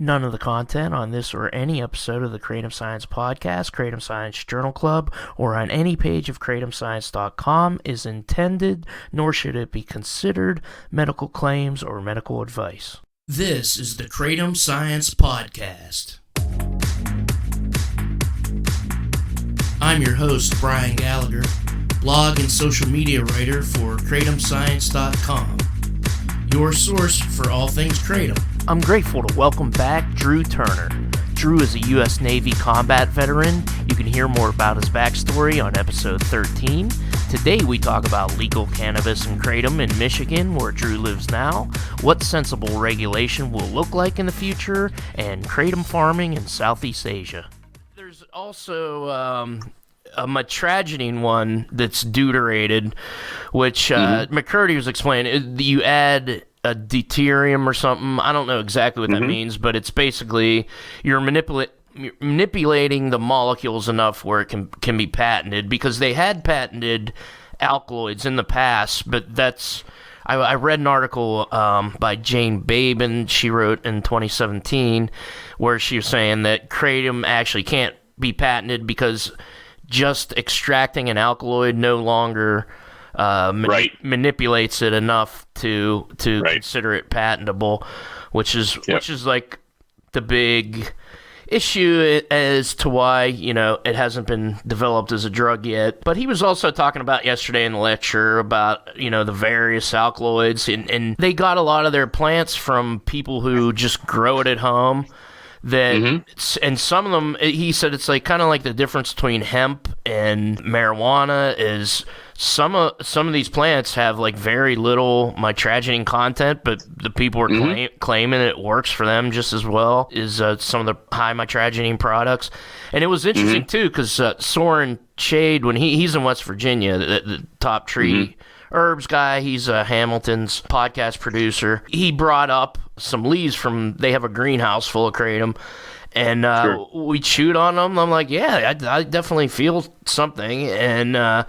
None of the content on this or any episode of the Kratom Science Podcast, Kratom Science Journal Club, or on any page of KratomScience.com is intended, nor should it be considered, medical claims or medical advice. This is the Kratom Science Podcast. I'm your host, Brian Gallagher, blog and social media writer for KratomScience.com, your source for all things Kratom. I'm grateful to welcome back Drew Turner. Drew is a U.S. Navy combat veteran. You can hear more about his backstory on episode 13. Today we talk about legal cannabis and kratom in Michigan, where Drew lives now, what sensible regulation will look like in the future, and kratom farming in Southeast Asia. There's also a mitragynine one that's deuterated, which McCurdy was explaining. You add a deuterium or something. I don't know exactly what that means, but it's basically you're manipulating the molecules enough where it can be patented, because they had patented alkaloids in the past, but that's... I read an article by Jane Babin, she wrote in 2017, where she was saying that kratom actually can't be patented because just extracting an alkaloid no longer manipulates it enough to consider it patentable, which is like the big issue as to why, it hasn't been developed as a drug yet. But he was also talking about yesterday in the lecture about, the various alkaloids, and they got a lot of their plants from people who just grow it at home. And some of them, he said, it's like kind of like the difference between hemp and marijuana is some of these plants have like very little mitragynine content, but the people are claiming it works for them just as well as some of the high mitragynine products. And it was interesting too, because Soren Chade, when he's in West Virginia, the top tree herbs guy, he's Hamilton's podcast producer. He brought up some leaves they have a greenhouse full of kratom, and we chewed on them. I'm like, yeah, I definitely feel something. And I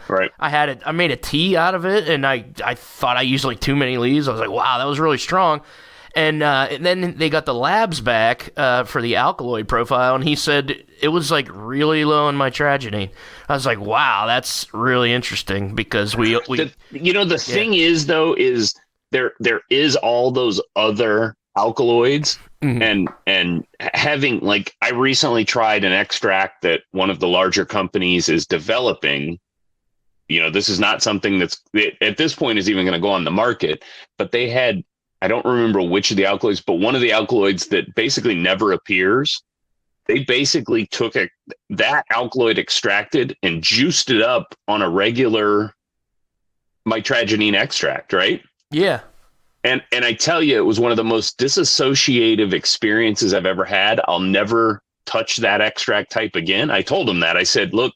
made a tea out of it, and I thought I used like too many leaves. I was like, wow, that was really strong. And then they got the labs back for the alkaloid profile, and he said it was like really low in mitragynine. I was like, wow, that's really interesting, because the thing is, though, is there is all those other alkaloids, and having, like, I recently tried an extract that one of the larger companies is developing. This is not something that's at this point is even going to go on the market, but they had, I don't remember which of the alkaloids, but one of the alkaloids that basically never appears. They basically took that alkaloid extracted and juiced it up on a regular mitragynine extract, right? Yeah. And I tell you, it was one of the most disassociative experiences I've ever had. I'll never touch that extract type again. I told him that. I said, look,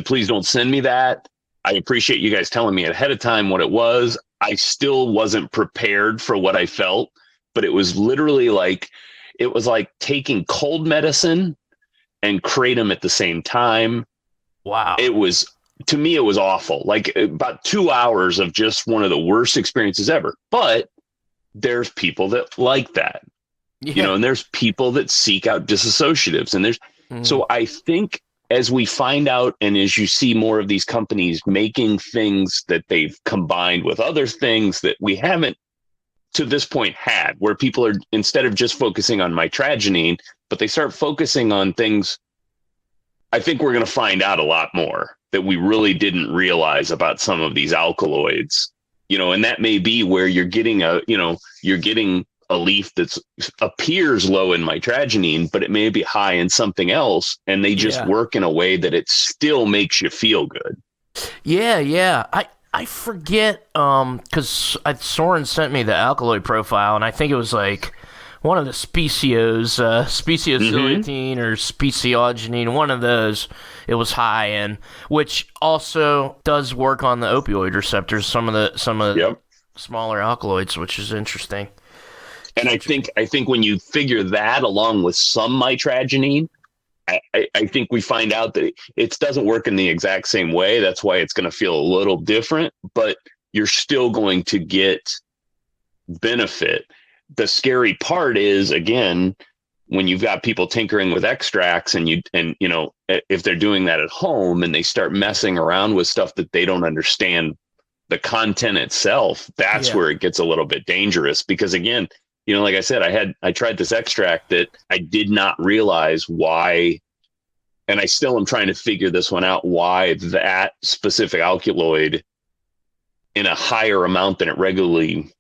please don't send me that. I appreciate you guys telling me ahead of time what it was. I still wasn't prepared for what I felt, but it was literally like taking cold medicine and kratom at the same time. Wow. To me, it was awful. Like about 2 hours of just one of the worst experiences ever. But there's people that like that, and there's people that seek out disassociatives. And so I think as we find out, and as you see more of these companies making things that they've combined with other things that we haven't to this point had, where people are, instead of just focusing on mitragynine, but they start focusing on things, I think we're going to find out a lot more that we really didn't realize about some of these alkaloids, and that may be where you're getting a leaf that appears low in mitragynine, but it may be high in something else, and they just work in a way that it still makes you feel good. Yeah. I forget, because Soren sent me the alkaloid profile, and I think it was like one of the speciosilatine or speciogenine, one of those it was high in, which also does work on the opioid receptors, some of the smaller alkaloids, which is interesting. And I think when you figure that along with some mitragynine, I think we find out that it doesn't work in the exact same way. That's why it's going to feel a little different, but you're still going to get benefit. the scary part is, again, when you've got people tinkering with extracts and if they're doing that at home and they start messing around with stuff that they don't understand the content itself, that's where it gets a little bit dangerous. Because again, like I said, I tried this extract that I did not realize why. And I still am trying to figure this one out, why that specific alkaloid in a higher amount than it regularly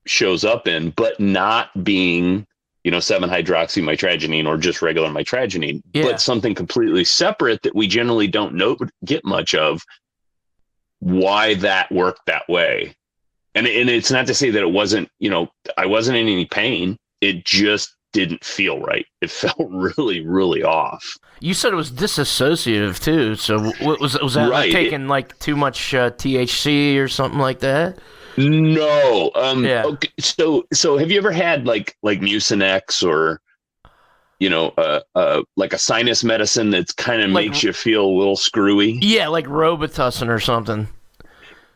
shows up in, but not being, 7-hydroxymitragynine or just regular mitragynine, but something completely separate that we generally don't get much of, why that worked that way. And it's not to say that it wasn't, I wasn't in any pain. It just didn't feel right. It felt really, really off. You said it was disassociative too. So was that right. taking like too much THC or something like that? No. Okay. So have you ever had like Mucinex or, like a sinus medicine that's kind of makes you feel a little screwy? Yeah, like Robitussin or something.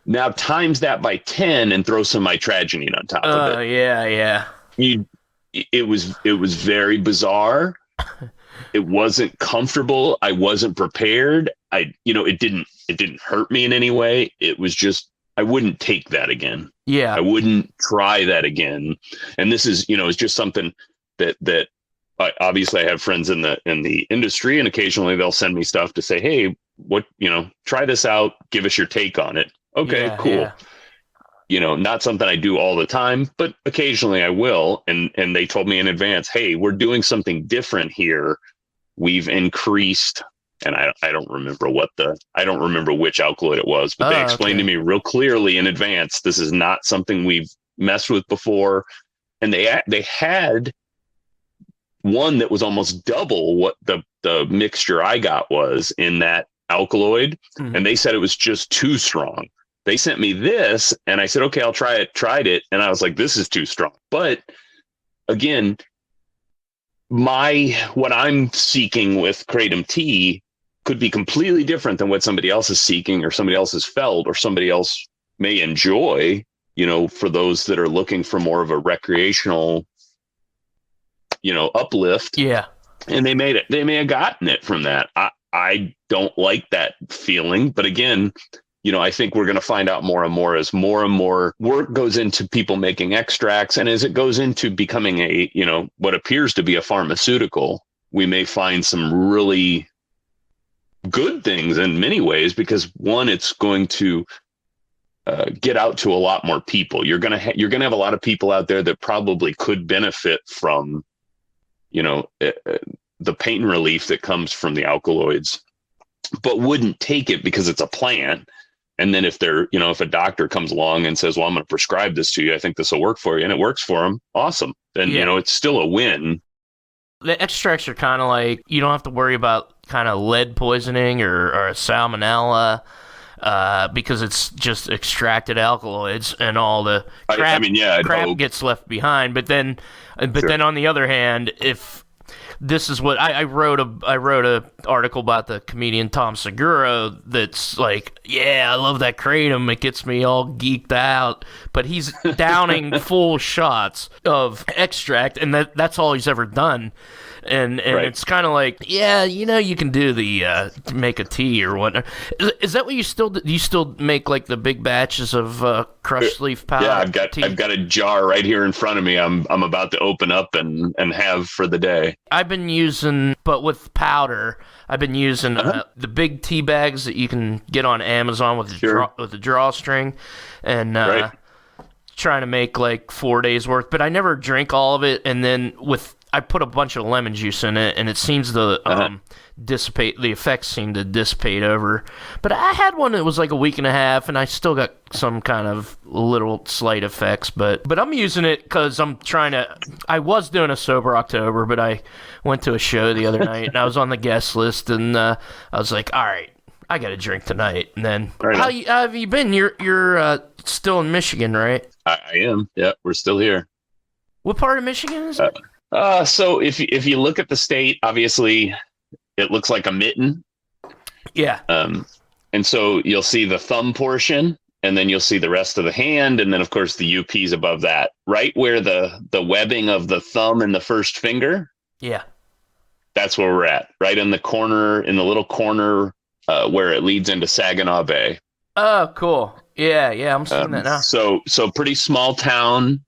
Now times that by 10 and throw some mitragynine on top of it. Yeah. It was very bizarre. It wasn't comfortable. I wasn't prepared. It didn't hurt me in any way. It was just, I wouldn't take that again. Yeah. I wouldn't try that again. And this is, it's just something that obviously I have friends in the industry, and occasionally they'll send me stuff to say, hey, what, try this out. Give us your take on it. Okay, cool. Yeah. Not something I do all the time, but occasionally I will. And they told me in advance, hey, we're doing something different here. We've increased, and I don't remember which alkaloid it was, but they explained to me real clearly in advance, this is not something we've messed with before. And they had one that was almost double what the mixture I got was in that alkaloid. Mm-hmm. And they said it was just too strong. They sent me this and I said, okay, I'll try it, tried it. And I was like, this is too strong. But again, what I'm seeking with Kratom tea could be completely different than what somebody else is seeking or somebody else has felt or somebody else may enjoy, for those that are looking for more of a recreational, uplift. Yeah. And they may have gotten it from that. I don't like that feeling, but again, I think we're going to find out more and more as more and more work goes into people making extracts. And as it goes into becoming what appears to be a pharmaceutical, we may find some really good things in many ways, because one, it's going to get out to a lot more people. You're going to have a lot of people out there that probably could benefit from, the pain relief that comes from the alkaloids, but wouldn't take it because it's a plant. And then if if a doctor comes along and says, well, I'm going to prescribe this to you, I think this will work for you, and it works for them, awesome. Then, it's still a win. The extracts are kind of like, you don't have to worry about kind of lead poisoning or salmonella, because it's just extracted alkaloids and all the crap gets left behind. But then on the other hand, if this is what I wrote a article about the comedian Tom Segura that's like, yeah, I love that Kratom, it gets me all geeked out, but he's downing full shots of extract, and that's all he's ever done. And it's kind of like, yeah, you can do the make a tea or whatnot. Is that what you still do? You still make like the big batches of crushed leaf powder? Yeah, I've got a jar right here in front of me. I'm about to open up and have for the day. I've been using, but with powder, I've been using the big tea bags that you can get on Amazon with the drawstring, and trying to make like 4 days worth. But I never drink all of it, and then I put a bunch of lemon juice in it, and it seems to dissipate. The effects seem to dissipate over. But I had one that was like a week and a half, and I still got some kind of little slight effects. But I'm using it because I'm trying to. I was doing a sober October, but I went to a show the other night, and I was on the guest list, and I was like, all right, I got to drink tonight. And then, how have you been? You're still in Michigan, right? I am. Yeah, we're still here. What part of Michigan is it? So if you look at the state, obviously it looks like a mitten. Yeah. And so you'll see the thumb portion, and then you'll see the rest of the hand, and then of course the UP's above that, right where the webbing of the thumb and the first finger. Yeah, that's where we're at, right in the corner, in the little corner where it leads into Saginaw Bay. Oh, cool. Yeah, I'm seeing that now. So pretty small town,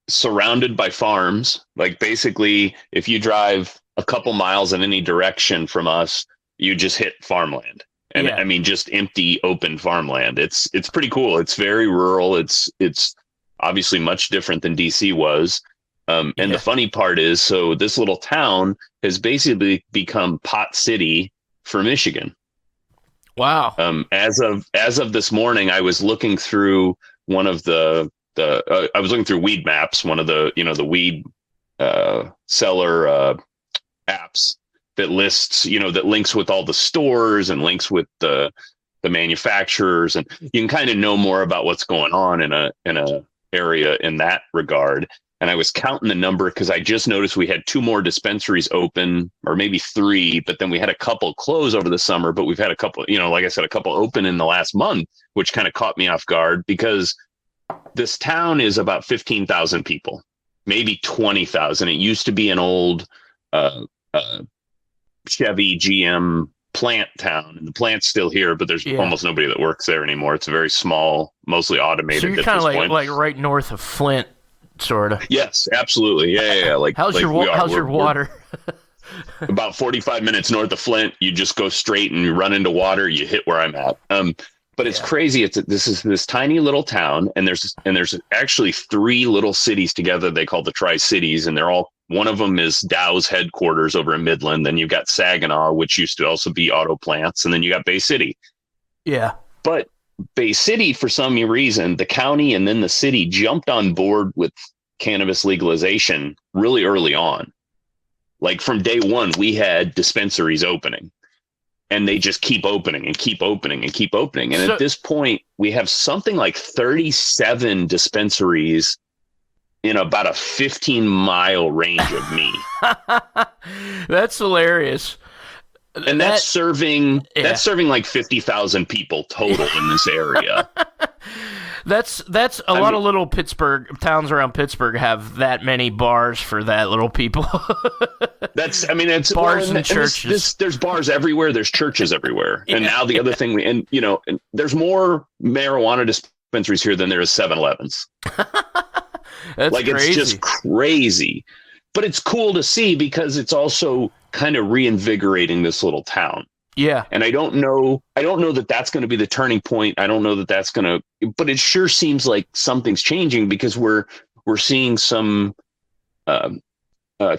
surrounded by farms. Like basically, if you drive a couple miles in any direction from us, you just hit farmland. And I mean, just empty, open farmland. It's pretty cool. It's very rural. It's obviously much different than DC was. And the funny part is, so this little town has basically become Pot City for Michigan. Wow. As of this morning, I was looking through one of I was looking through Weed Maps, one of the the weed seller apps that lists, that links with all the stores and links with the manufacturers, and you can kind of know more about what's going on in a area in that regard. And I was counting the number because I just noticed we had 2 more dispensaries open, or maybe 3, but then we had a couple close over the summer. But we've had a couple, like I said, a couple open in the last month, which kind of caught me off guard because this town is about 15,000 people, maybe 20,000. It used to be an old Chevy GM plant town, and the plant's still here, but there's almost nobody that works there anymore. It's a very small, mostly automated. So you're kind of like right north of Flint. Sort of. Yes, absolutely. Yeah. Like, how's your water? About 45 minutes north of Flint. You just go straight and you run into water. You hit where I'm at. But it's crazy. This is this tiny little town, and there's actually 3 little cities together. They call the Tri-Cities, and they're all. One of them is Dow's headquarters over in Midland. Then you've got Saginaw, which used to also be auto plants, and then you got Bay City. Yeah. But Bay City, for some reason, the county and then the city jumped on board with cannabis legalization really early on. Like from day one, we had dispensaries opening, and they just keep opening and keep opening and keep opening. And at this point, we have something like 37 dispensaries in about a 15-mile range of me. That's hilarious. And that's serving like 50,000 people total in this area. That's a lot of little Pittsburgh towns around Pittsburgh have that many bars for that little people. It's bars and churches. There's bars everywhere. There's churches everywhere. And now the other thing, and there's more marijuana dispensaries here than there is 7-Elevens. That's like crazy. It's just crazy. But it's cool to see because it's also kind of reinvigorating this little town. Yeah. And I don't know that that's going to be the turning point. I don't know that that's going to, but it sure seems like something's changing because we're seeing some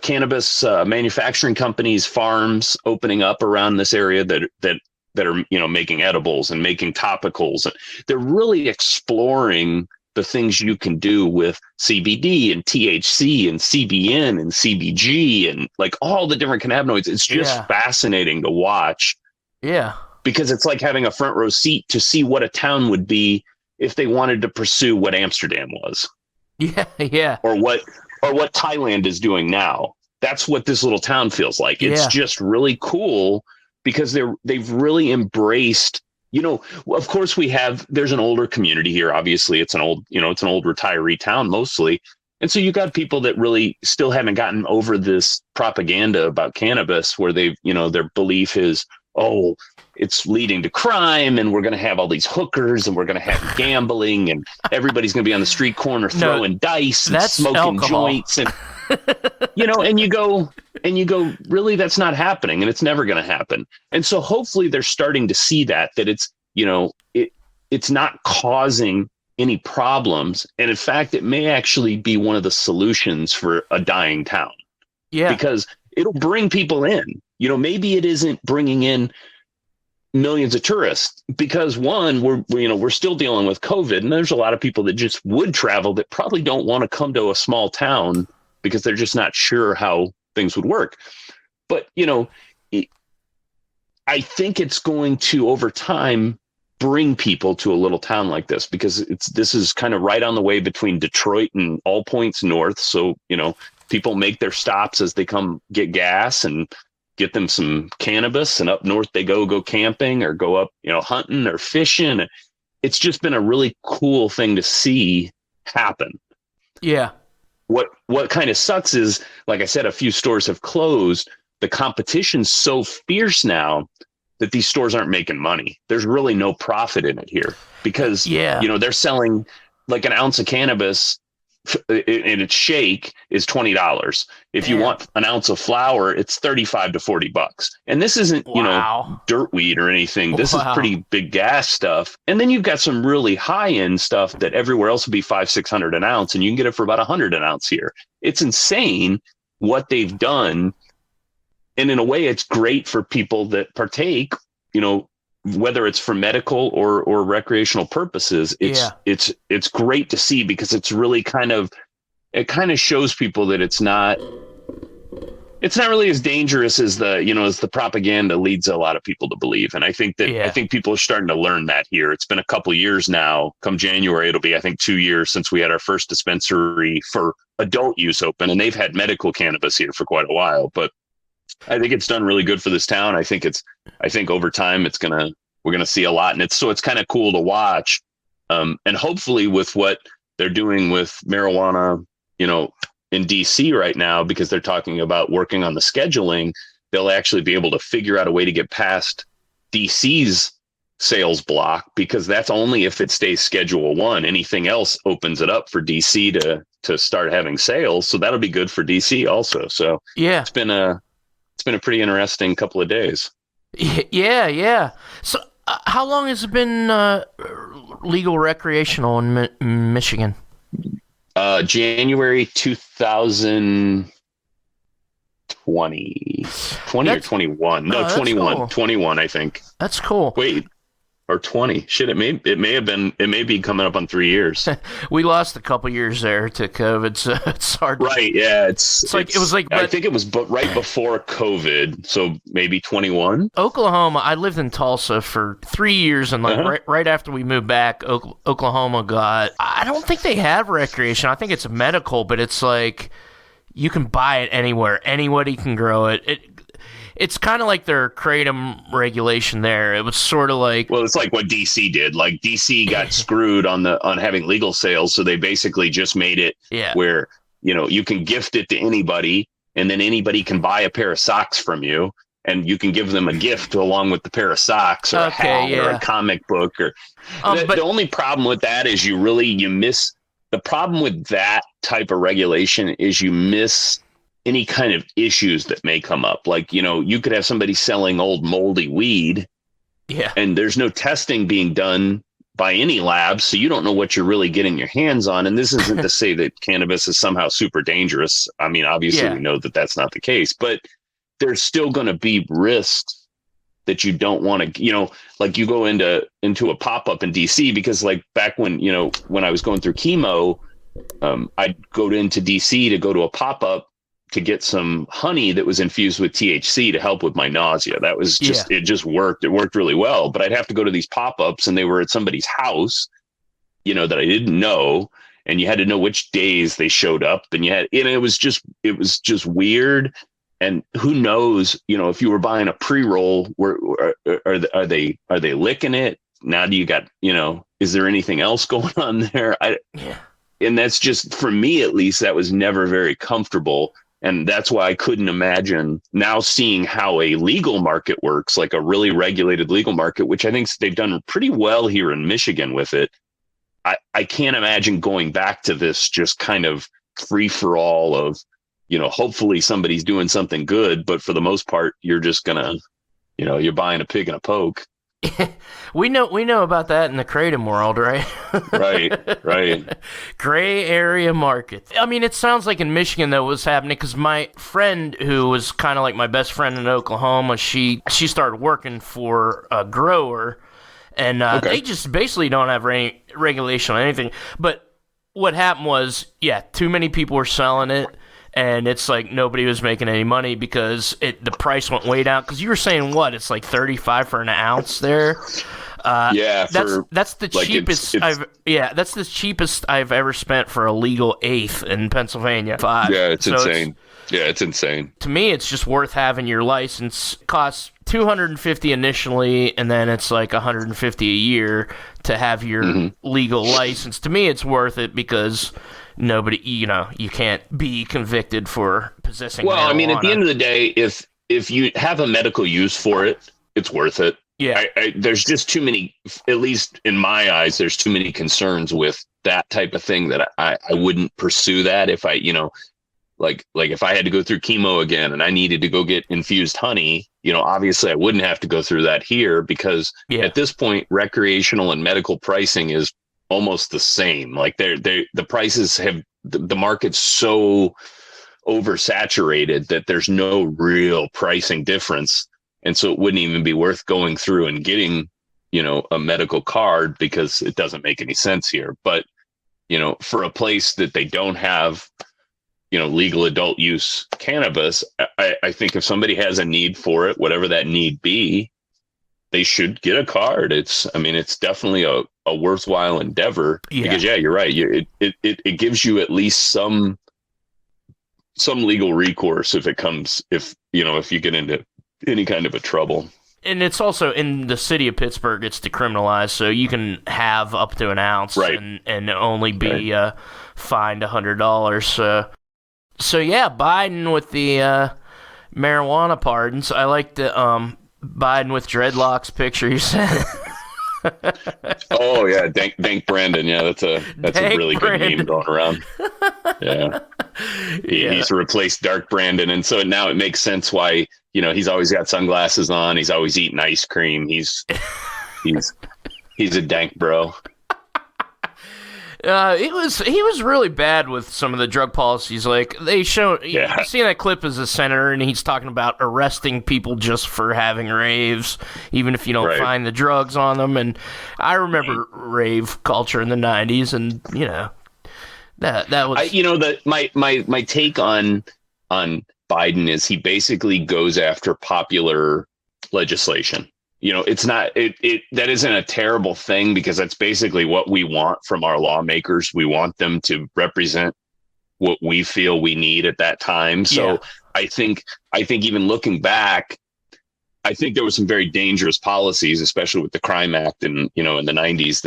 cannabis manufacturing companies, farms opening up around this area that are, making edibles and making topicals. And they're really exploring the things you can do with CBD and THC and CBN and CBG and like all the different cannabinoids. It's just fascinating to watch. Yeah. Because it's like having a front row seat to see what a town would be if they wanted to pursue what Amsterdam was. Yeah. Yeah. Or what Thailand is doing now. That's what this little town feels like. It's just really cool because they've really embraced. Of course there's an older community here. Obviously it's an old retiree town mostly. And so you got people that really still haven't gotten over this propaganda about cannabis where their belief is, oh, it's leading to crime and we're going to have all these hookers and we're going to have gambling and everybody's going to be on the street corner throwing dice and smoking alcohol. Joints. And, and you go, really, that's not happening and it's never going to happen. And so hopefully they're starting to see that it's, it's not causing any problems. And in fact, it may actually be one of the solutions for a dying town. Yeah. Because it'll bring people in, maybe it isn't bringing in millions of tourists because one, we're still dealing with COVID and there's a lot of people that just would travel that probably don't want to come to a small town because they're just not sure how things would work. But, I think it's going to, over time, bring people to a little town like this because this is kind of right on the way between Detroit and all points north. So, people make their stops as they come get gas and get them some cannabis, and up north they go camping or go up, hunting or fishing. it's just been a really cool thing to see happen. Yeah. What kind of sucks is, like I said, a few stores have closed. The competition's so fierce now that these stores aren't making money. There's really no profit in it here because, they're selling like an ounce of cannabis in its shake is $20. If you want an ounce of flower, it's $35 to $40. And this isn't, dirt weed or anything. This is pretty big gas stuff. And then you've got some really high end stuff that everywhere else would be $500-600 an ounce, and you can get it for about $100 an ounce here. It's insane what they've done. And in a way, it's great for people that partake, whether it's for medical or recreational purposes. It's great to see, because it's really kind of shows people that it's not really as dangerous as the propaganda leads a lot of people to believe. And I think people are starting to learn that here. It's been a couple years now. Come January, it'll be, I think, 2 years since we had our first dispensary for adult use open, and they've had medical cannabis here for quite a while, but I think it's done really good for this town. I think over time we're gonna see a lot, and it's kind of cool to watch. And hopefully with what they're doing with marijuana, in DC right now, because they're talking about working on the scheduling, they'll actually be able to figure out a way to get past DC's sales block, because that's only if it stays Schedule 1. Anything else opens it up for DC to start having sales. So that'll be good for DC also. So it's been a pretty interesting couple of days. Yeah. So how long has it been legal recreational in Michigan? January 2020 or 21. No, 21. Cool. 21, I think. That's cool. Wait. Or 20. Shit, it may be coming up on 3 years. We lost a couple years there to COVID, so it's hard. Right, yeah. It was like I think it was right before COVID, so maybe 21. Oklahoma, I lived in Tulsa for 3 years, and right after we moved back, Oklahoma I don't think they have recreation. I think it's medical, but it's like you can buy it anywhere. Anybody can grow it. It's kind of like their Kratom regulation there. It was sort of like... Well, it's like what DC did. Like, DC got screwed on having legal sales, so they basically just made it where, you can gift it to anybody, and then anybody can buy a pair of socks from you, and you can give them a gift along with the pair of socks, or a hat, or a comic book. Or the only problem with that is you miss... The problem with that type of regulation is you miss any kind of issues that may come up. Like, you could have somebody selling old moldy weed, and there's no testing being done by any labs, so you don't know what you're really getting your hands on. And this isn't to say that cannabis is somehow super dangerous. I mean, obviously we know that that's not the case, but there's still going to be risks that you don't want to, like you go into a pop-up in DC, because like back when, when I was going through chemo, I'd go into DC to go to a pop-up to get some honey that was infused with THC to help with my nausea. That was just, it just worked. It worked really well, but I'd have to go to these pop-ups, and they were at somebody's house, that I didn't know. And you had to know which days they showed up, and it was just weird. And who knows, if you were buying a pre-roll, are they licking it? Now do you got, is there anything else going on there? And that's just, for me at least, that was never very comfortable. And that's why I couldn't imagine now seeing how a legal market works, like a really regulated legal market, which I think they've done pretty well here in Michigan with it. I can't imagine going back to this just kind of free for all of, hopefully somebody's doing something good, but for the most part, you're just gonna, you're buying a pig in a poke. We know about that in the Kratom world, right? Right. Gray area market. I mean, it sounds like in Michigan that was happening, because my friend, who was kind of like my best friend in Oklahoma, she started working for a grower, and they just basically don't have any regulation on anything. But what happened was, too many people were selling it. And it's like nobody was making any money because the price went way down. Because you were saying it's like $35 for an ounce there. That's the cheapest that's the cheapest I've ever spent for a legal eighth in Pennsylvania. Yeah, it's insane. Yeah, it's insane. To me, it's just worth having your license. It costs $250 initially, and then it's like $150 a year to have your legal license. To me, it's worth it because nobody, you can't be convicted for possessing marijuana. I mean, at the end of the day, if you have a medical use for it, it's worth it. Yeah. There's just too many, at least in my eyes, there's too many concerns with that type of thing that I wouldn't pursue that if I, like if I had to go through chemo again and I needed to go get infused honey, obviously I wouldn't have to go through that here because at this point, recreational and medical pricing is almost the same. Like the prices the market's so oversaturated that there's no real pricing difference. And so it wouldn't even be worth going through and getting, a medical card because it doesn't make any sense here. But, for a place that they don't have, legal adult use cannabis, I think if somebody has a need for it, whatever that need be, they should get a card. It's definitely a worthwhile endeavor because you're right. It gives you at least some legal recourse if you get into any kind of a trouble. And it's also in the city of Pittsburgh, it's decriminalized, so you can have up to an ounce and only be fined $100. So yeah, Biden with the marijuana pardons. I like the Biden with dreadlocks picture you sent. Oh yeah, Dank Brandon. Yeah, that's a really good meme going around. Yeah. He's replaced Dark Brandon, and so now it makes sense why he's always got sunglasses on. He's always eating ice cream. He's a dank bro. He was really bad with some of the drug policies. Like you see that clip as a senator, and he's talking about arresting people just for having raves, even if you don't find the drugs on them. And I remember rave culture in the '90s, and that was my take on Biden is he basically goes after popular legislation. It's not that isn't a terrible thing because that's basically what we want from our lawmakers. We want them to represent what we feel we need at that time. So I think even looking back, I think there was some very dangerous policies, especially with the Crime Act in the 90s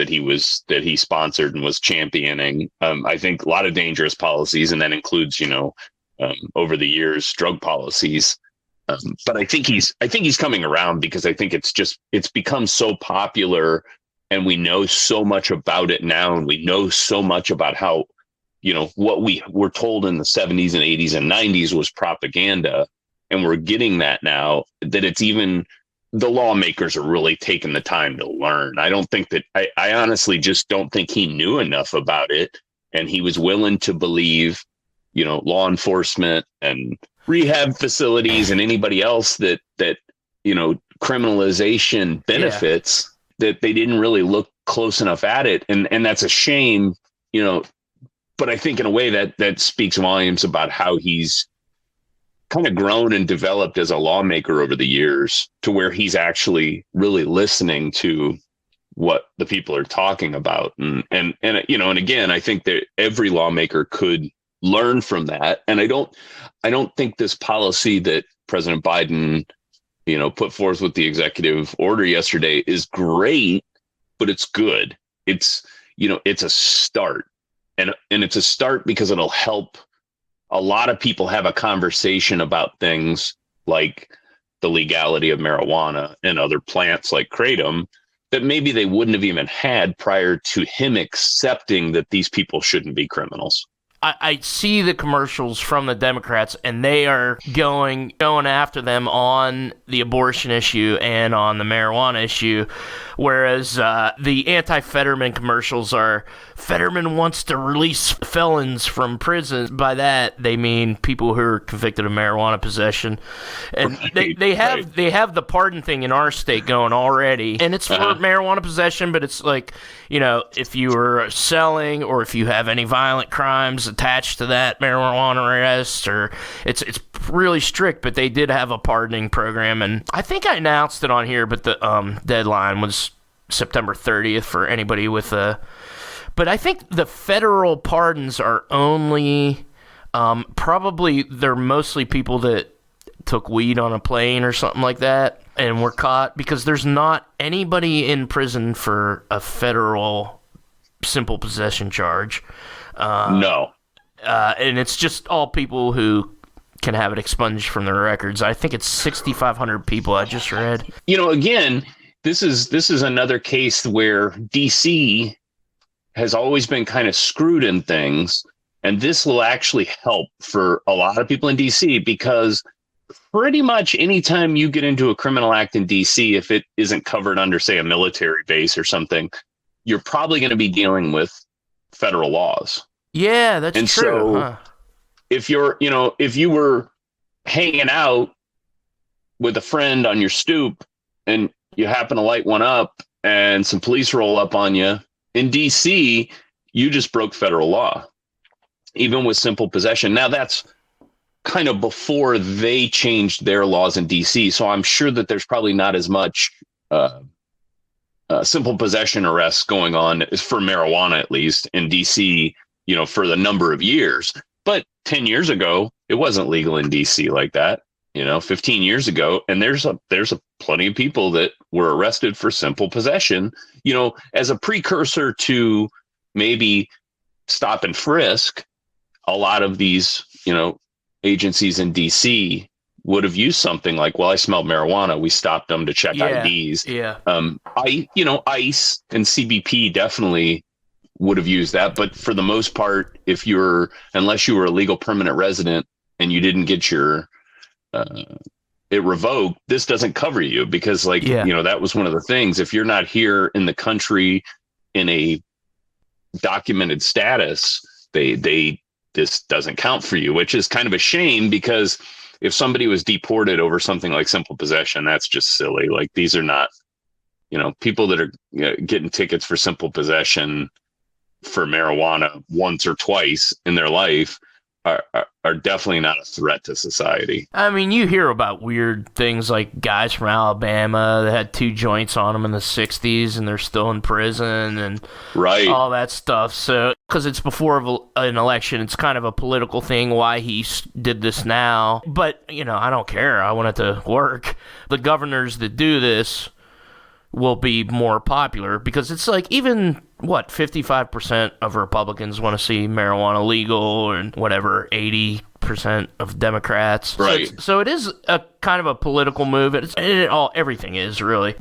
that he sponsored and was championing. I think a lot of dangerous policies, and that includes, over the years, drug policies. But I think he's coming around because I think it's become so popular and we know so much about it now. And we know so much about how, what we were told in the 70s and 80s and 90s was propaganda. And we're getting that now that it's even the lawmakers are really taking the time to learn. I don't think that I honestly just don't think he knew enough about it. And he was willing to believe, law enforcement and rehab facilities and anybody else that criminalization benefits, that they didn't really look close enough at it. And that's a shame, but I think in a way that speaks volumes about how he's kind of grown and developed as a lawmaker over the years to where he's actually really listening to what the people are talking about. And again, I think that every lawmaker could learn from that. And I don't think this policy that President Biden, put forth with the executive order yesterday is great, but it's good. It's a start, and it's a start because it'll help a lot of people have a conversation about things like the legality of marijuana and other plants like Kratom that maybe they wouldn't have even had prior to him accepting that these people shouldn't be criminals. I see the commercials from the Democrats, and they are going after them on the abortion issue and on the marijuana issue, whereas the anti-Fetterman commercials are Fetterman wants to release felons from prison. By that, they mean people who are convicted of marijuana possession. And they have the pardon thing in our state going already, and it's for marijuana possession, but it's like, if you were selling or if you have any violent crimes attached to that marijuana arrest, or it's really strict, but they did have a pardoning program, and I think I announced it on here, but the deadline was September 30th for anybody with a. But I think the federal pardons are only Probably they're mostly people that took weed on a plane or something like that and were caught, because there's not anybody in prison for a federal simple possession charge. No. And it's just all people who can have it expunged from their records. I think it's 6,500 people I just read. Again, this is another case where DC has always been kind of screwed in things, and this will actually help for a lot of people in DC, because pretty much anytime you get into a criminal act in DC, if it isn't covered under, say, a military base or something, you're probably going to be dealing with federal laws. Yeah, that's and true. So if you were hanging out with a friend on your stoop and you happen to light one up and some police roll up on you in DC, you just broke federal law, even with simple possession. Now that's kind of before they changed their laws in DC. So I'm sure that there's probably not as much simple possession arrests going on for marijuana, at least in DC, for the number of years. But 10 years ago, it wasn't legal in DC like that, 15 years ago. And there's plenty of people that were arrested for simple possession, as a precursor to maybe stop and frisk. A lot of these, agencies in DC would have used something like, well, I smelled marijuana. We stopped them to check IDs. Yeah. ICE and CBP definitely would have used that. But for the most part, unless you were a legal permanent resident and you didn't get your it revoked, this doesn't cover you, because that was one of the things. If you're not here in the country in a documented status, this doesn't count for you, which is kind of a shame, because if somebody was deported over something like simple possession, that's just silly. Like, these are not, people that are getting tickets for simple possession for marijuana once or twice in their life are definitely not a threat to society. I mean, you hear about weird things like guys from Alabama that had 2 joints on them in the 60s and they're still in prison and all that stuff. So, because it's before an election, it's kind of a political thing why he did this now. But, I don't care. I want it to work. The governors that do this will be more popular, because it's like, even 55% of Republicans want to see marijuana legal, and whatever 80% of Democrats. Right. So it is a kind of a political move. Everything is really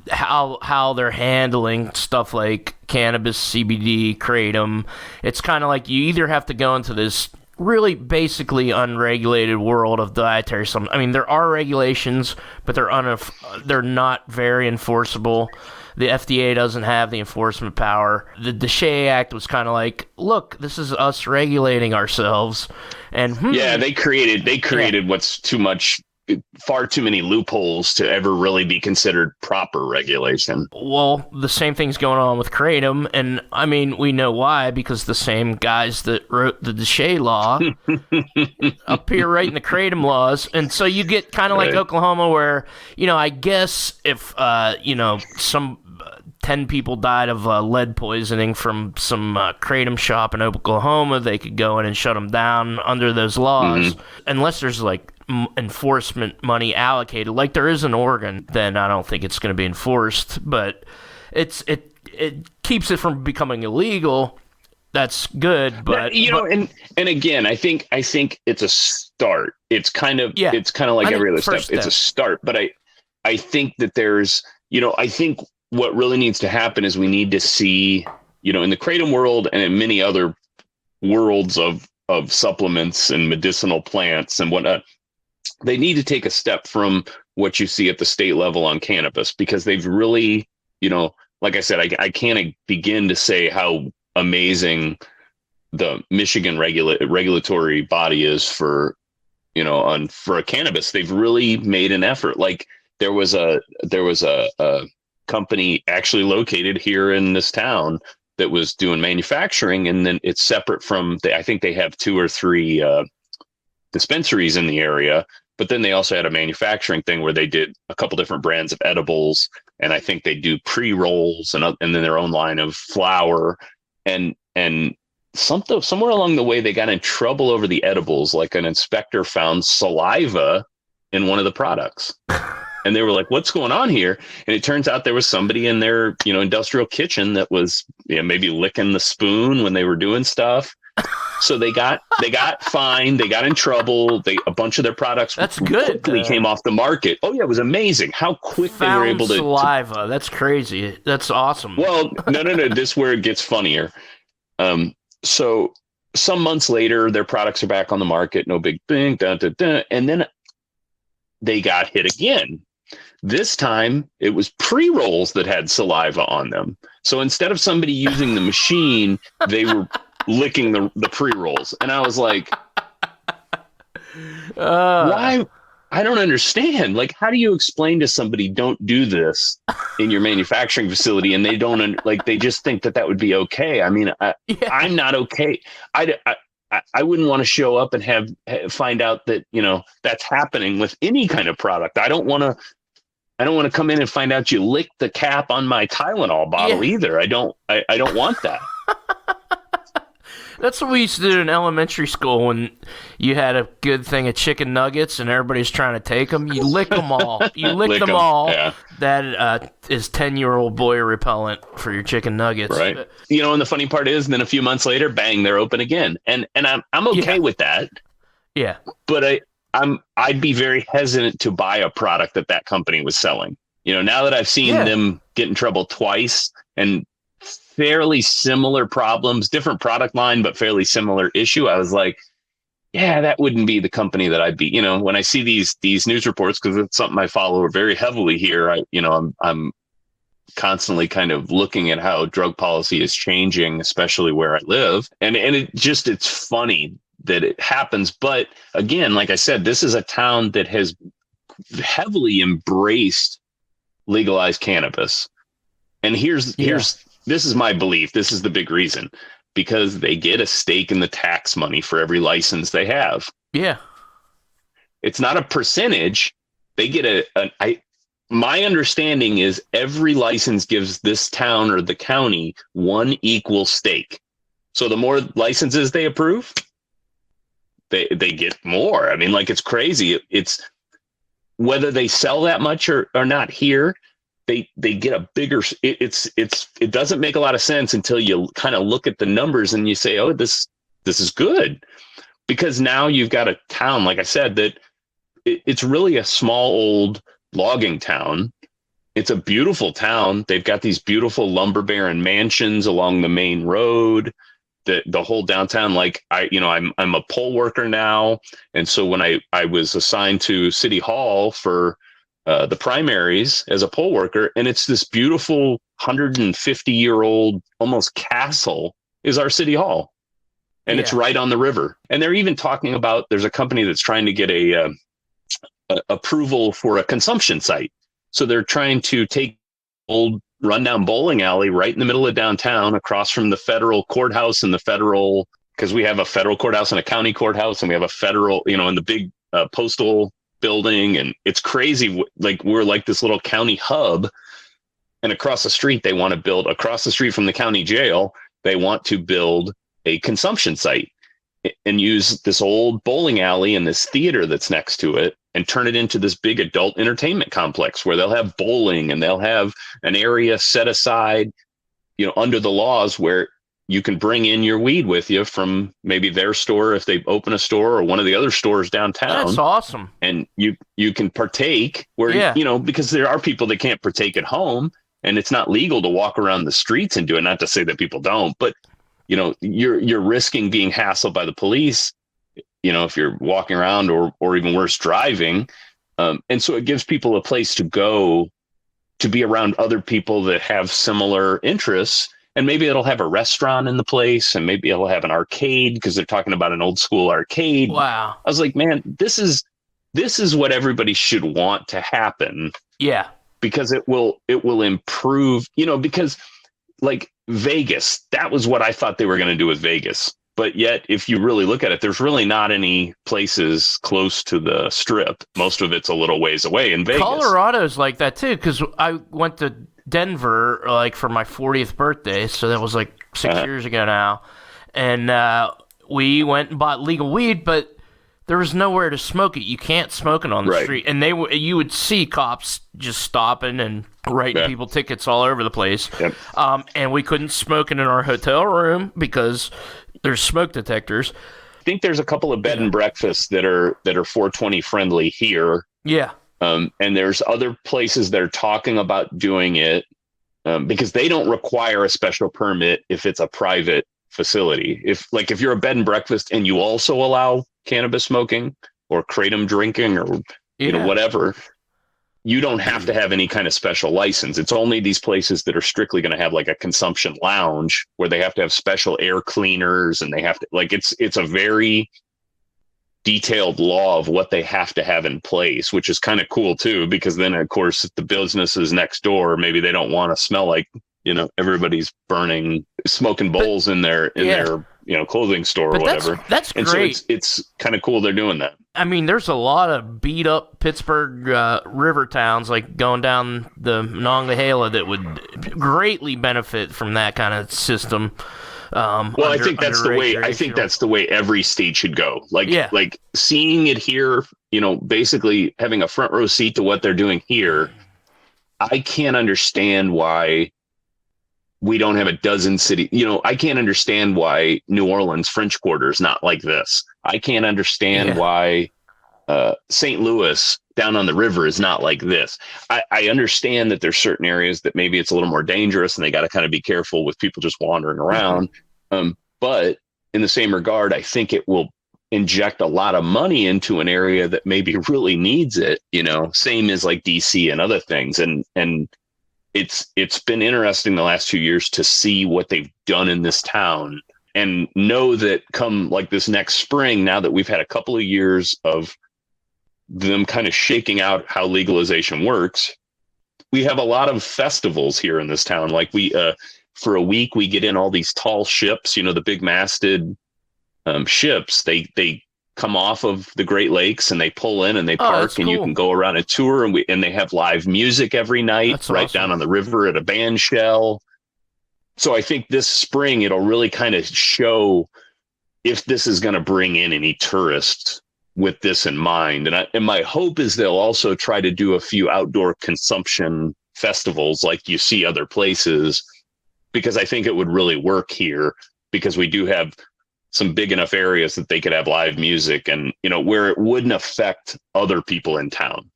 how they're handling stuff like cannabis, CBD, kratom. It's kind of like you either have to go into this really basically unregulated world of dietary supplements. I mean, there are regulations, but they're not very enforceable. The FDA doesn't have the enforcement power. The DSHEA Act was kind of like, look, this is us regulating ourselves. And they created what's far too many loopholes to ever really be considered proper regulation. Well, the same thing's going on with Kratom, and I mean, we know why, because the same guys that wrote the DSHEA law appear right in the Kratom laws, and so you get kind of like Oklahoma, where, I guess if, some 10 people died of lead poisoning from some Kratom shop in Oklahoma, they could go in and shut them down under those laws, unless there's enforcement money allocated like there is in Oregon. Then I don't think it's going to be enforced, but it keeps it from becoming illegal. That's good, but and again, I think it's a start. It's kind of like every other step. It's a start, but I think that there's I think what really needs to happen is we need to see in the Kratom world and in many other worlds of supplements and medicinal plants and whatnot, they need to take a step from what you see at the state level on cannabis, because they've really, like I said, I can't begin to say how amazing the Michigan regulatory body is for a cannabis. They've really made an effort. Like there was a company actually located here in this town that was doing manufacturing, and then it's separate from I think they have 2 or 3 dispensaries in the area, but then they also had a manufacturing thing where they did a couple different brands of edibles, and I think they do pre-rolls and then their own line of flour, and somewhere along the way, they got in trouble over the edibles. Like an inspector found saliva in one of the products. And they were like, what's going on here? And it turns out there was somebody in their, industrial kitchen that was maybe licking the spoon when they were doing stuff. So they got fined. They got in trouble. A bunch of their products quickly came off the market. Oh, yeah, it was amazing how quick they were able to. Saliva. That's crazy. That's awesome. Well, no. This is where it gets funnier. So some months later, their products are back on the market. No big thing. And then they got hit again. This time, it was pre-rolls that had saliva on them. So instead of somebody using the machine, they were licking the pre-rolls. And I was like, why? I don't understand. Like, how do you explain to somebody, don't do this in your manufacturing facility? And they don't, they just think that would be okay. I mean, I'm not okay. I wouldn't want to show up and find out that, that's happening with any kind of product. I don't want to come in and find out you licked the cap on my Tylenol bottle either. I don't want that. That's what we used to do in elementary school when you had a good thing of chicken nuggets and everybody's trying to take them. You lick them all. You lick them all. Yeah. That is 10-year-old boy repellent for your chicken nuggets. Right. And the funny part is, then a few months later, bang, they're open again. And I'm okay with that. Yeah. But I'd be very hesitant to buy a product that company was selling. Now that I've seen them get in trouble twice and fairly similar problems, different product line, but fairly similar issue, I was like, yeah, that wouldn't be the company that I'd be. When I see these news reports, because it's something I follow very heavily here, I'm constantly kind of looking at how drug policy is changing, especially where I live. And it's funny that it happens. But again, like I said, this is a town that has heavily embraced legalized cannabis. And this is my belief. This is the big reason, because they get a stake in the tax money for every license they have. Yeah. It's not a percentage. They get my understanding is every license gives this town or the county one equal stake. So the more licenses they approve, they get more. I mean, it's crazy. It's whether they sell that much or not here, they get a bigger, it doesn't make a lot of sense until you kind of look at the numbers and you say, oh, this is good, because now you've got a town, like I said, that it's really a small old logging town. It's a beautiful town. They've got these beautiful lumber baron mansions along the main road. The whole downtown, I'm a poll worker now. And so when I was assigned to City Hall for the primaries as a poll worker, and it's this beautiful 150-year-old almost castle is our City Hall. And it's right on the river. And they're even talking about, there's a company that's trying to get a approval for a consumption site. So they're trying to take old rundown bowling alley right in the middle of downtown, across from the federal courthouse and because we have a federal courthouse and a county courthouse, and we have a federal, in the big postal building. And it's crazy. We're like this little county hub, and across the street across the street from the county jail, they want to build a consumption site and use this old bowling alley and this theater that's next to it and turn it into this big adult entertainment complex where they'll have bowling and they'll have an area set aside, under the laws, where you can bring in your weed with you from maybe their store if they open a store, or one of the other stores downtown. That's awesome. And you can partake because there are people that can't partake at home, and it's not legal to walk around the streets and do it. Not to say that people don't, but you're risking being hassled by the police, if you're walking around, or even worse, driving. And so it gives people a place to go to be around other people that have similar interests. And maybe it'll have a restaurant in the place, and maybe it'll have an arcade, because they're talking about an old school arcade. Wow. I was like, man, this is what everybody should want to happen. Yeah. Because it will improve, because like Vegas, that was what I thought they were going to do with Vegas. But yet, if you really look at it, there's really not any places close to the Strip. Most of it's a little ways away in Vegas. Colorado's like that too, because I went to Denver for my 40th birthday, so that was 6 years ago now. and we went and bought legal weed, but there was nowhere to smoke it. You can't smoke it on the street. And you would see cops just stopping and writing people tickets all over the place. Yep. And we couldn't smoke it in our hotel room because there's smoke detectors. I think there's a couple of bed and breakfasts that are 420 friendly here. Yeah. And there's other places that are talking about doing it because they don't require a special permit if it's a private facility. If you're a bed and breakfast and you also allow cannabis smoking or kratom drinking or whatever, you don't have to have any kind of special license. It's only these places that are strictly going to have like a consumption lounge where they have to have special air cleaners, and they have to it's a very detailed law of what they have to have in place, which is kind of cool too, because then of course if the businesses next door, maybe they don't want to smell like everybody's smoking bowls in their clothing store or whatever. That's and great. So it's kind of cool they're doing that. I mean, there's a lot of beat up Pittsburgh river towns like going down the Monongahela that would greatly benefit from that kind of system. I think that's the way every state should go. Like seeing it here, basically having a front row seat to what they're doing here. I can't understand why we don't have a dozen cities. I can't understand why New Orleans French Quarter is not like this. I can't understand why St. Louis down on the river is not like this. I understand that there's certain areas that maybe it's a little more dangerous and they got to kind of be careful with people just wandering around. But in the same regard, I think it will inject a lot of money into an area that maybe really needs it, same as like DC and other things. And it's been interesting the last 2 years to see what they've done in this town, and know that come like this next spring, now that we've had a couple of years of them kind of shaking out how legalization works, we have a lot of festivals here in this town. Like for a week, we get in all these tall ships, the big masted ships. They come off of the Great Lakes and they pull in and they park, and you can go around and tour, and they have live music every night. That's right awesome. Down on the river at a band shell. So I think this spring it'll really kind of show if this is going to bring in any tourists with this in mind. And my hope is they'll also try to do a few outdoor consumption festivals like you see other places, because I think it would really work here, because we do have some big enough areas that they could have live music and, where it wouldn't affect other people in town.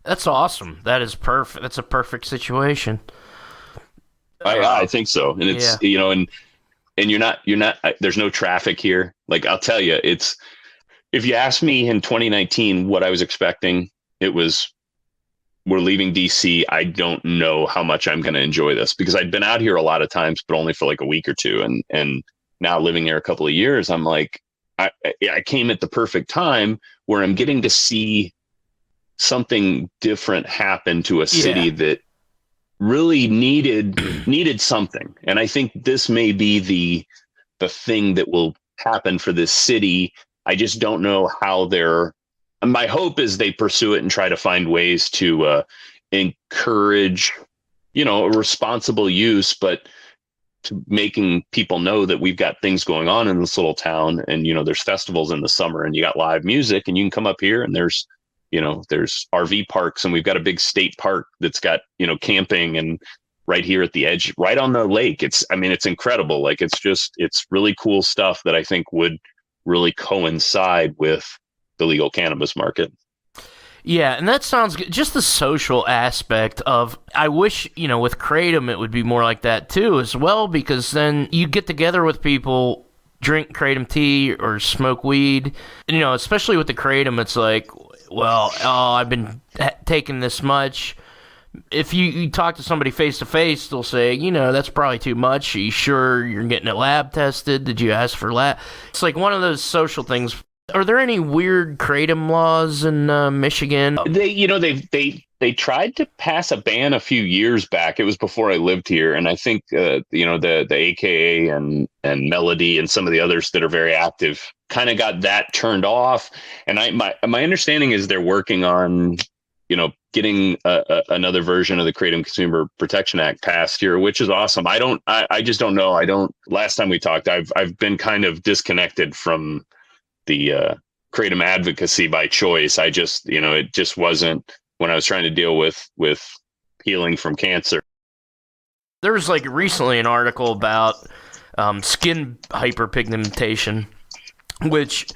That's awesome. That is perfect. That's a perfect situation. I think so. And it's, and you're not, there's no traffic here. Like, I'll tell you, if you asked me in 2019 what I was expecting, it was, we're leaving DC. I don't know how much I'm going to enjoy this, because I'd been out here a lot of times, but only for like a week or two. And now living there a couple of years, I'm like, I came at the perfect time where I'm getting to see something different happen to a city that really needed something. And I think this may be the thing that will happen for this city. I just don't know how my hope is they pursue it and try to find ways to encourage, responsible use, but to making people know that we've got things going on in this little town, and, there's festivals in the summer, and you got live music, and you can come up here, and there's RV parks, and we've got a big state park that's got, camping, and right here at the edge, right on the lake. It's incredible. Like, it's really cool stuff that I think would really coincide with the legal cannabis market. Yeah, and that sounds good. Just the social aspect of, I wish, with Kratom it would be more like that too as well, because then you get together with people, drink Kratom tea or smoke weed. Especially with the Kratom, it's like, well, I've been taking this much. If you talk to somebody face to face, they'll say, that's probably too much. Are you sure you're getting it lab tested? Did you ask for lab? It's like one of those social things. Are there any weird Kratom laws in Michigan? They tried to pass a ban a few years back. It was before I lived here, and I think the AKA and Melody and some of the others that are very active kind of got that turned off. And my understanding is they're working on getting another version of the Kratom Consumer Protection Act passed here, which is awesome. I just don't know. Last time we talked, I've been kind of disconnected from the Kratom advocacy by choice. I just, it just wasn't when I was trying to deal with healing from cancer. There was like recently an article about skin hyperpigmentation, which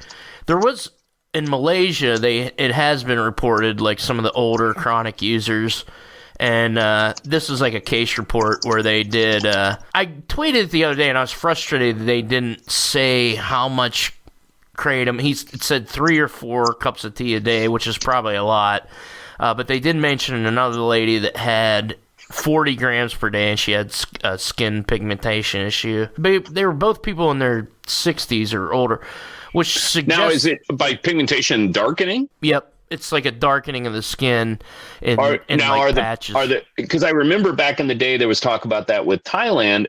there was in Malaysia. It has been reported, like some of the older chronic users, and this is like a case report where they did. I tweeted it the other day, and I was frustrated that they didn't say how much Kratom. It said 3 or 4 cups of tea a day, which is probably a lot, but they did mention another lady that had 40 grams per day, and she had a skin pigmentation issue. They were both people in their 60s or older, which suggests... Now, is it by pigmentation darkening? Yep. It's like a darkening of the skin in patches. Because I remember back in the day, there was talk about that with Thailand,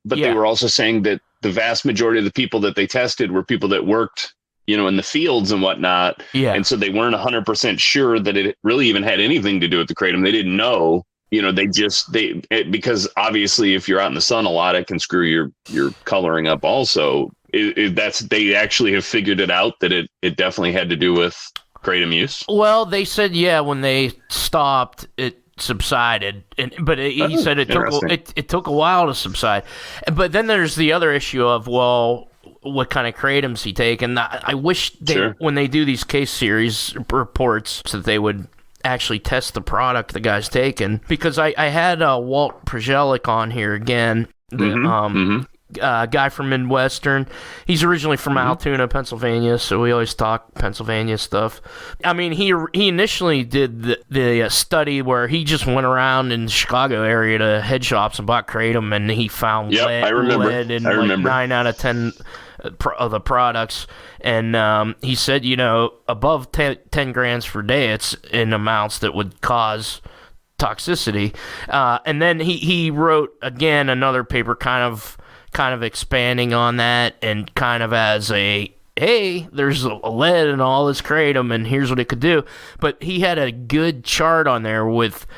they were also saying that the vast majority of the people that they tested were people that worked, in the fields and whatnot. Yeah. And so they weren't 100% sure that it really even had anything to do with the Kratom. They didn't know. Because obviously if you're out in the sun a lot, it can screw your coloring up also. They actually have figured it out that it definitely had to do with Kratom use. Well, they said, when they stopped, it subsided. But he said it took a while to subside. But then there's the other issue of, what kind of Kratom's he take? And I wish when they do these case series reports that they would actually test the product the guy's taking, because I had Walt Przelik on here again, guy from Midwestern. He's originally from Altoona, Pennsylvania, so we always talk Pennsylvania stuff. I mean, he initially did the study where he just went around in the Chicago area to head shops and bought Kratom, and he found lead in like 9 out of 10 of the products, and he said, above 10 grams per day, it's in amounts that would cause toxicity. And then he wrote again another paper, kind of expanding on that, and kind of as a, hey, there's a lead in all this Kratom, and here's what it could do. But he had a good chart on there with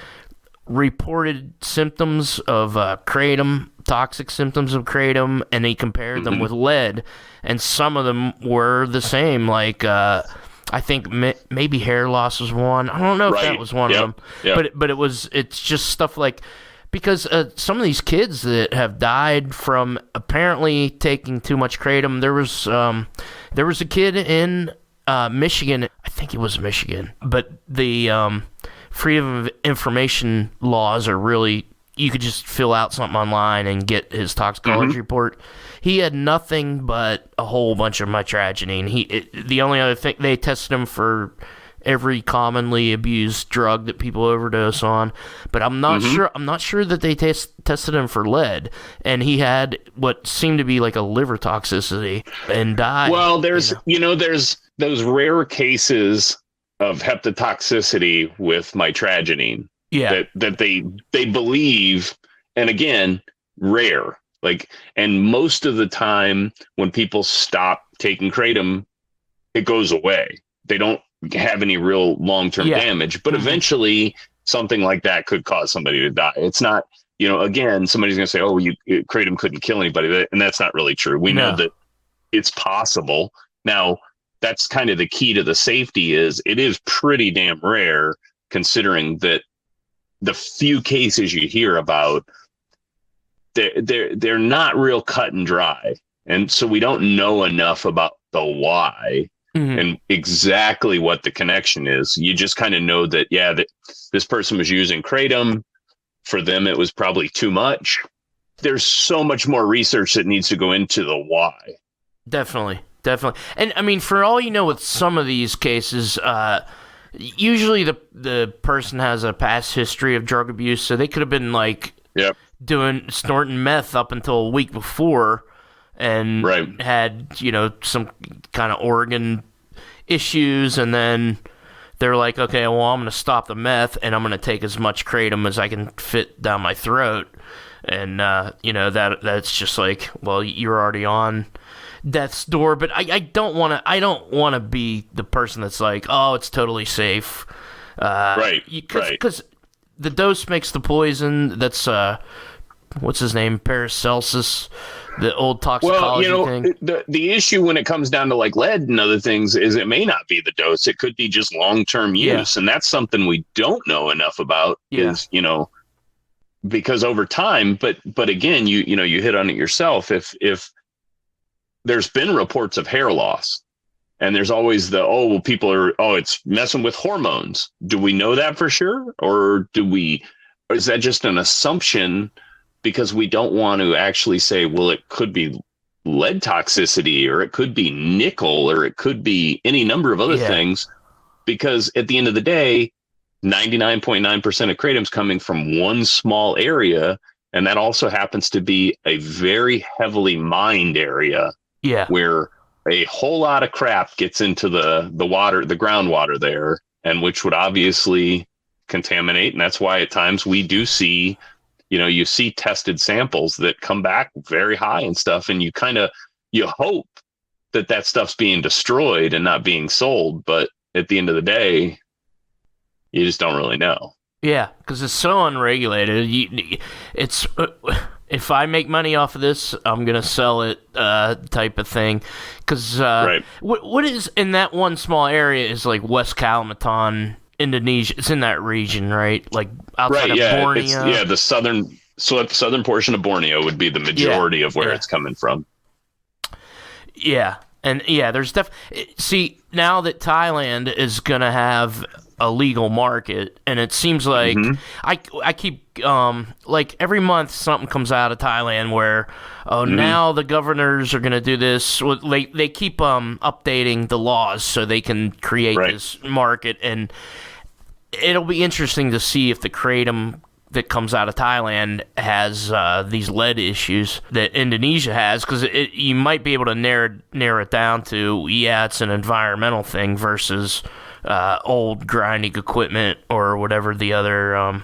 reported symptoms of Kratom, toxic symptoms of Kratom, and he compared them with lead, and some of them were the same. Like I think maybe hair loss was one. I don't know if that was one of them, but it's just stuff like, because some of these kids that have died from apparently taking too much Kratom. There was a kid in Michigan. I think it was Michigan, but the freedom of information laws are really, you could just fill out something online and get his toxicology report. He had nothing but a whole bunch of mitragynine. The only other thing, they tested him for every commonly abused drug that people overdose on, but I'm not sure. I'm not sure that they tested him for lead, and he had what seemed to be like a liver toxicity and died. Well, there's those rare cases of hepatotoxicity with mitragynine. Yeah. That they believe, and again, rare. And most of the time when people stop taking Kratom, it goes away. They don't have any real long-term damage, but eventually something like that could cause somebody to die. It's not, again, somebody's going to say, Kratom couldn't kill anybody. And that's not really true. We know that it's possible. Now, that's kind of the key to the safety is it is pretty damn rare, considering that the few cases you hear about, they're not real cut and dry. And so we don't know enough about the why and exactly what the connection is. You just kind of know that, that this person was using Kratom. For them, it was probably too much. There's so much more research that needs to go into the why. Definitely. And I mean, for all you know, with some of these cases, usually the person has a past history of drug abuse, so they could have been like snorting meth up until a week before, and had some kind of organ issues, and then they're like, okay, well, I'm going to stop the meth, and I'm going to take as much Kratom as I can fit down my throat, and that's just like, well, you're already on death's door. But I don't want to be the person that's like, oh, it's totally safe. Right. Because the dose makes the poison. That's what's his name, Paracelsus, the old toxicology thing. The issue when it comes down to like lead and other things is it may not be the dose. It could be just long-term use. And that's something we don't know enough about is, because over time, but again, you hit on it yourself. If there's been reports of hair loss and there's always people are, it's messing with hormones. Do we know that for sure? Or is that just an assumption because we don't want to actually say, well, it could be lead toxicity or it could be nickel or it could be any number of other things, because at the end of the day, 99.9% of kratom's coming from one small area. And that also happens to be a very heavily mined area where a whole lot of crap gets into the water, the groundwater there, and which would obviously contaminate. And that's why at times we do see, you see tested samples that come back very high and stuff. And you hope that stuff's being destroyed and not being sold. But at the end of the day, you just don't really know. Yeah, because it's so unregulated. It's if I make money off of this, I'm gonna sell it, type of thing. Because what is in that one small area is like West Kalimantan, Indonesia. It's in that region, right? Like outside of Borneo. The southern portion of Borneo would be the majority of where it's coming from. Yeah, and there's see, now that Thailand is gonna have a legal market, and it seems like I keep like every month something comes out of Thailand where now the governors are gonna do this. They keep updating the laws so they can create this market, and it'll be interesting to see if the kratom that comes out of Thailand has these lead issues that Indonesia has, because you might be able to narrow it down to it's an environmental thing versus old grinding equipment or whatever the other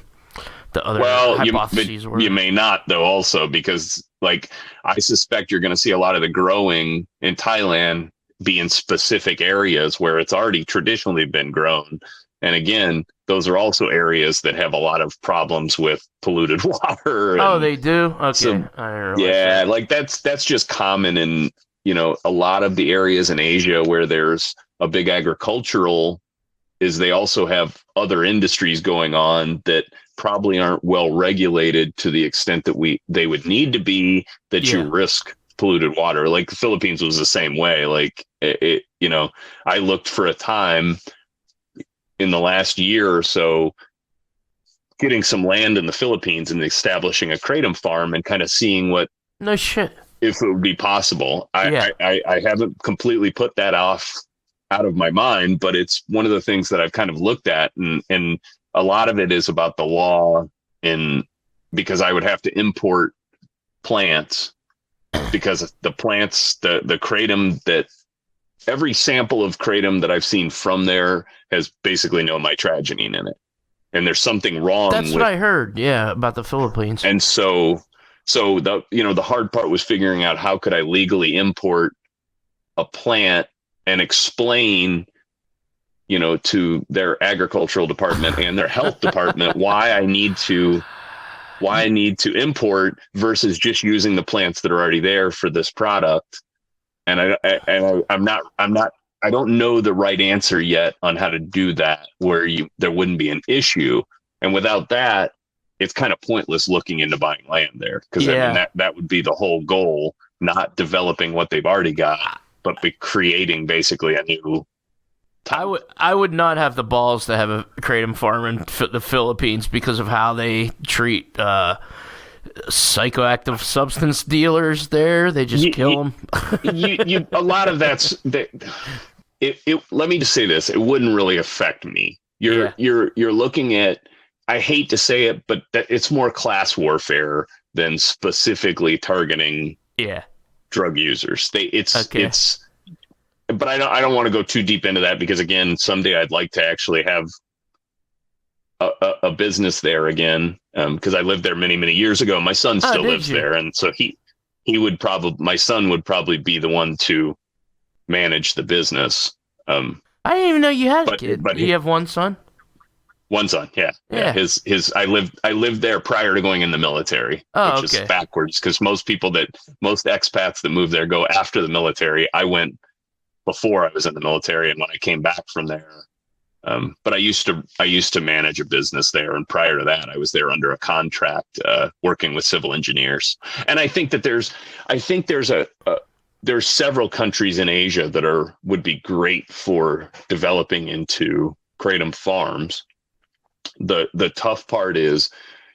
hypotheses were. You may not, though, also, because like I suspect you're going to see a lot of the growing in Thailand be in specific areas where it's already traditionally been grown. And again, those are also areas that have a lot of problems with polluted water. They do? Okay. So, I didn't realize that. Like that's just common in, a lot of the areas in Asia where there's a big agricultural, is they also have other industries going on that probably aren't well regulated to the extent that they would need to be, that you risk polluted water. Like the Philippines was the same way. Like I looked for a time in the last year or so, getting some land in the Philippines and establishing a kratom farm and kind of seeing if it would be possible. I haven't completely put that out of my mind, but it's one of the things that I've kind of looked at, and a lot of it is about the law, because I would have to import plants, because the plants, the kratom, that every sample of kratom that I've seen from there has basically no mitragynine in it. And there's something wrong. That's what I heard. Yeah. About the Philippines. And so the hard part was figuring out how could I legally import a plant and explain, to their agricultural department and their health department why I need to import versus just using the plants that are already there for this product. And I don't know the right answer yet on how to do that where there wouldn't be an issue. And without that, it's kind of pointless looking into buying land there, because that would be the whole goal, not developing what they've already got, but be creating basically a new. I would not have the balls to have a kratom farm in the Philippines because of how they treat psychoactive substance dealers there. They just kill them. A lot of that's let me just say this: it wouldn't really affect me. You're looking at. I hate to say it, but it's more class warfare than specifically targeting drug users. But I don't want to go too deep into that, because again, someday I'd like to actually have a business there again, because I lived there many, many years ago. My son still lives there, and so my son would probably be the one to manage the business. I didn't even know you had a kid. You have one son? One son, yeah. His I lived there prior to going in the military, which is backwards because most expats that move there go after the military. I went before I was in the military, and when I came back from there, but I used to manage a business there, and prior to that, I was there under a contract, working with civil engineers. And I think that there's several countries in Asia that would be great for developing into kratom farms. The tough part is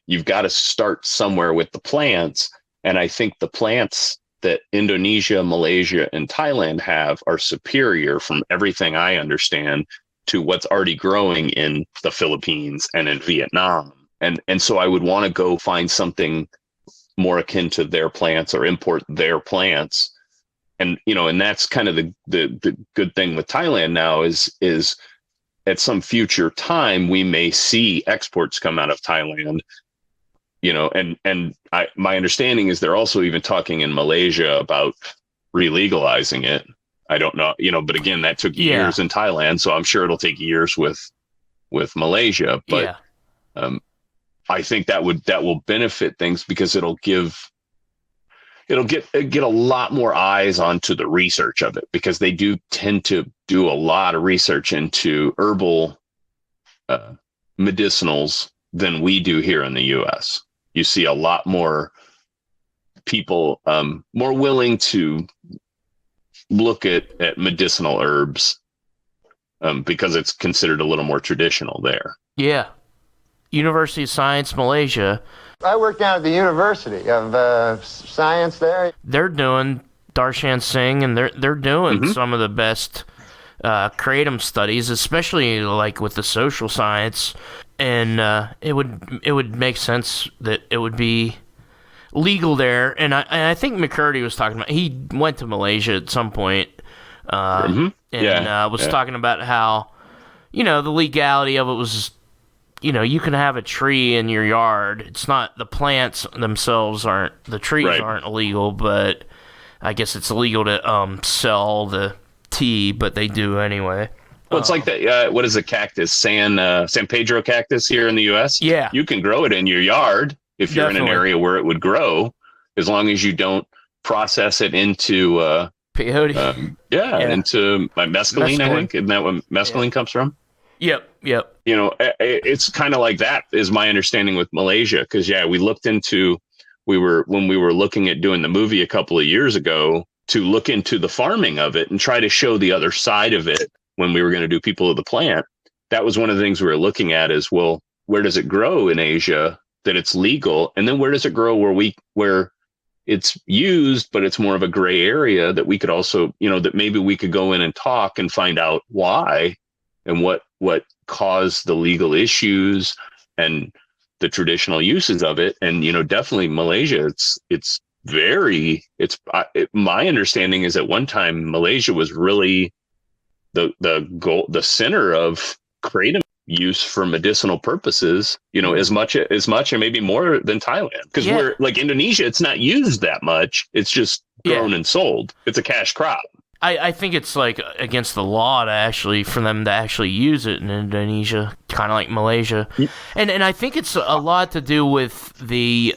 you've got to start somewhere with the plants. And I think the plants that Indonesia, Malaysia, and Thailand have are superior from everything I understand to what's already growing in the Philippines and in Vietnam. And so I would want to go find something more akin to their plants or import their plants. And, and that's kind of the good thing with Thailand now is at some future time, we may see exports come out of Thailand, and my understanding is they're also even talking in Malaysia about re-legalizing it. I don't know, but again, that took years in Thailand, so I'm sure it'll take years with Malaysia. But I think that will benefit things because it'll get a lot more eyes onto the research of it, because they do tend to do a lot of research into herbal medicinals than we do here in the U.S. You see a lot more people more willing to look at medicinal herbs because it's considered a little more traditional there. Yeah. University of Science, Malaysia. I work down at the University of Science there. They're doing Darshan Singh, and they're doing some of the best kratom studies, especially like with the social science. And it would make sense that it would be legal there. And I think McCurdy was talking about, he went to Malaysia at some point, and was talking about how, the legality of it was, you can have a tree in your yard. It's not, the plants themselves the trees aren't illegal, but I guess it's illegal to sell the tea, but they do anyway. Well, it's like that. What is a cactus? San Pedro cactus here in the U.S. Yeah, you can grow it in your yard if you're in an area where it would grow, as long as you don't process it into peyote. Into mescaline. I think, isn't that what mescaline comes from? Yep. It's kind of like that is my understanding with Malaysia, because we were looking at doing the movie a couple of years ago to look into the farming of it and try to show the other side of it when we were going to do People of the Plant. That was one of the things we were looking at is, well, where does it grow in Asia that it's legal? And then where does it grow where it's used, but it's more of a gray area that we could also, that maybe we could go in and talk and find out why and what caused the legal issues and the traditional uses of it. And, definitely Malaysia, my understanding is at one time, Malaysia was really the center of kratom use for medicinal purposes, as much and maybe more than Thailand. Because we're like Indonesia, it's not used that much. It's just grown and sold. It's a cash crop. I think it's like against the law for them to actually use it in Indonesia, kind of like Malaysia, and I think it's a lot to do with the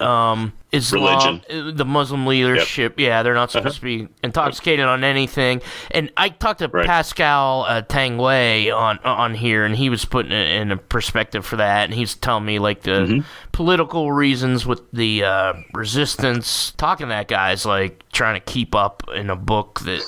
Islam, religion, the Muslim leadership. Yep. Yeah, they're not supposed to be intoxicated on anything. And I talked to Pascal Tang Wei on here, and he was putting it in a perspective for that, and he's telling me like the political reasons with the resistance. Talking to that guy's like trying to keep up in a book that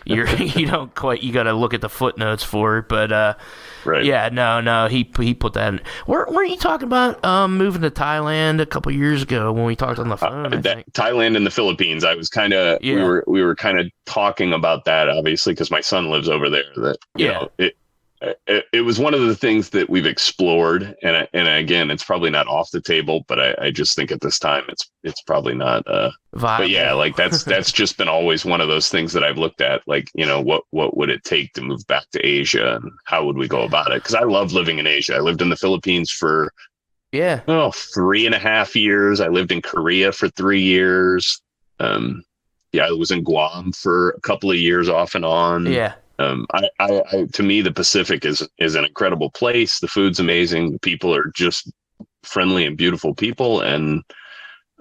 you don't quite. You got to look at the footnotes for it, but. Yeah, no, he put that in. Weren't you talking about moving to Thailand a couple years ago when we talked on the phone? Thailand and the Philippines. I was kind of we were kind of talking about that, obviously, because my son lives over there. That you know, it was one of the things that we've explored, and again, it's probably not off the table, but I just think at this time it's probably not. But yeah, like that's just been always one of those things that I've looked at, like, what would it take to move back to Asia, and how would we go about it? Because I love living in Asia. I lived in the Philippines for 3.5 years. I lived in Korea for 3 years. I was in Guam for a couple of years off and on. To me, the Pacific is an incredible place. The food's amazing. The people are just friendly and beautiful people. And,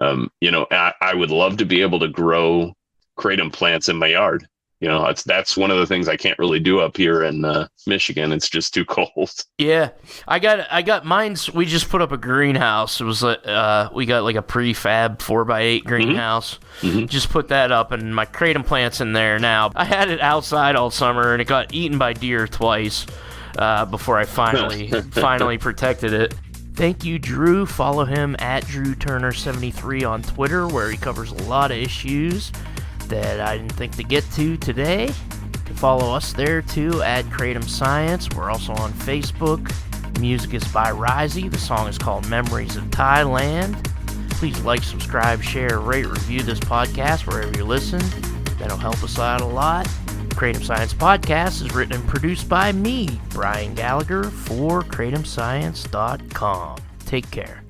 I would love to be able to grow kratom plants in my yard. That's one of the things I can't really do up here in Michigan. It's just too cold. Yeah, I got mine's. We just put up a greenhouse. It was we got like a prefab 4x8 greenhouse. Mm-hmm. Just put that up, and my kratom plant's in there now. I had it outside all summer, and it got eaten by deer twice before I finally protected it. Thank you, Drew. Follow him at DrewTurner73 on Twitter, where he covers a lot of issues that I didn't think to get to today. You can follow us there too at Kratom Science. We're also on Facebook. Music is by Risey. The song is called Memories of Thailand. Please like, subscribe, share, rate, review this podcast wherever you listen. That'll help us out a lot. Kratom Science Podcast is written and produced by me, Brian Gallagher, for KratomScience.com. Take care.